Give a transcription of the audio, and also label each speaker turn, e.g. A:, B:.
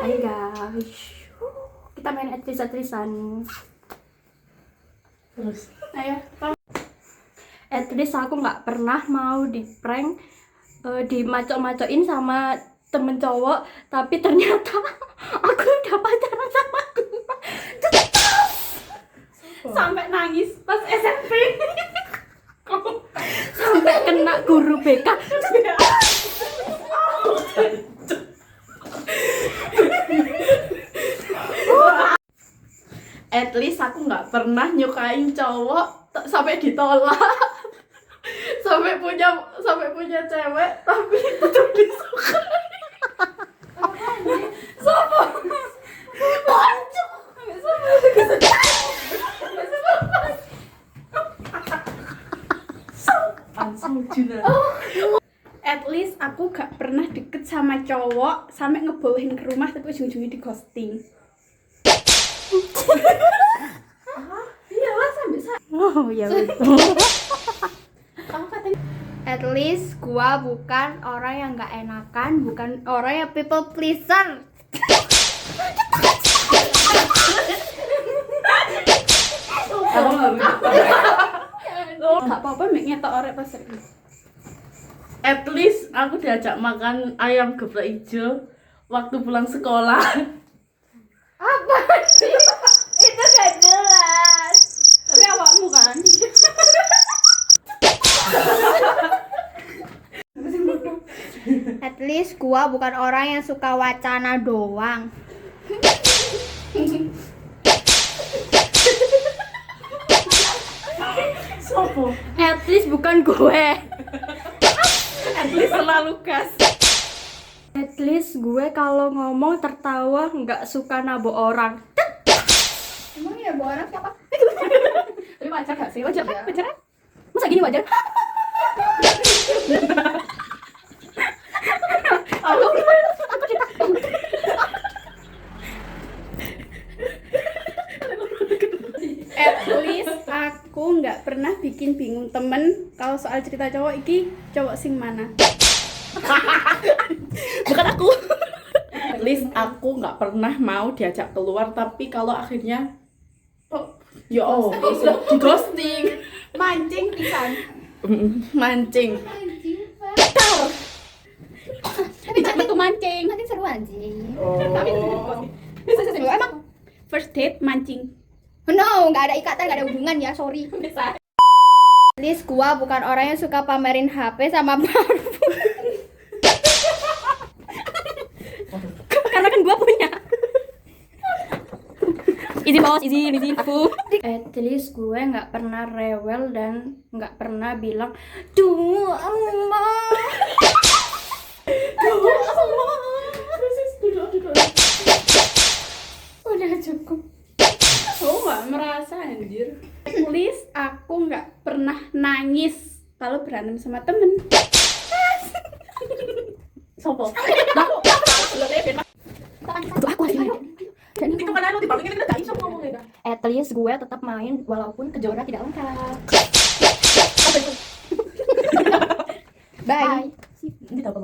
A: Hai guys, kita main atris-atrisan.
B: Terus
A: Ayo, atris aku nggak pernah mau di prank, dimacok-macokin sama temen cowok, tapi ternyata aku udah pacaran sama gua. Sampai nangis pas SMP. Sampai kena guru BK.
B: at least aku nggak pernah nyukain cowok sampai ditolak. sampai punya cewek tapi tetap disukai. Sopo? Pancu.
C: At least aku gak pernah deket sama cowok sampai ngebolehin ke rumah tapi ujung-ujungnya di ghosting.
B: Iya lah sampai
A: Oh ya betul.
D: At least gua bukan orang yang gak enakan, bukan orang yang people pleaser.
C: Gak apa-apa mek nyetok orek pas sering.
B: at least aku diajak makan ayam geprek hijau waktu pulang sekolah.
D: Apa sih? Itu gak jelas.
C: Tapi awakmu kan.
D: At least gua bukan orang yang suka wacana doang.
B: Sopo?
A: At least bukan gue.
B: At least selalu gas.
A: At least gue kalau ngomong tertawa nggak suka nabok orang.
D: Emang ya bu orang siapa?
C: Tapi wajar gak sih? Wajar kan?
A: Wajar kan? Masa gini wajar?
C: At least aku nggak pernah bikin bingung temen kalau soal cerita cowok iki cowok sing mana.
B: Bukan aku. At least aku nggak pernah mau diajak keluar tapi kalau akhirnya ya di ghosting.
C: Mancing pisan.
B: Mancing.
C: Tidak metu mancing.
D: Nanti seru anjing.
C: Tapi lu emang first date mancing.
D: No, nggak ada ikatan, nggak ada hubungan ya, sorry.
C: Bisa.
D: At least gua bukan orang yang suka pamerin HP sama parfum.
A: Karena kan gue punya. Izin bos, izin aku. At least gue nggak pernah rewel dan nggak pernah bilang duh Allah.
C: Udah cukup. Oh nggak merasa anjir. At least aku nggak pernah nangis kalau berantem sama temen.
B: Sopo?
A: Itu aku aja. Dan
B: Itu kan lu dibandingin kita gak iso ngomongnya.
A: at least gue tetap main walaupun kejora tidak lengkap.
D: Bye.
B: Ini apa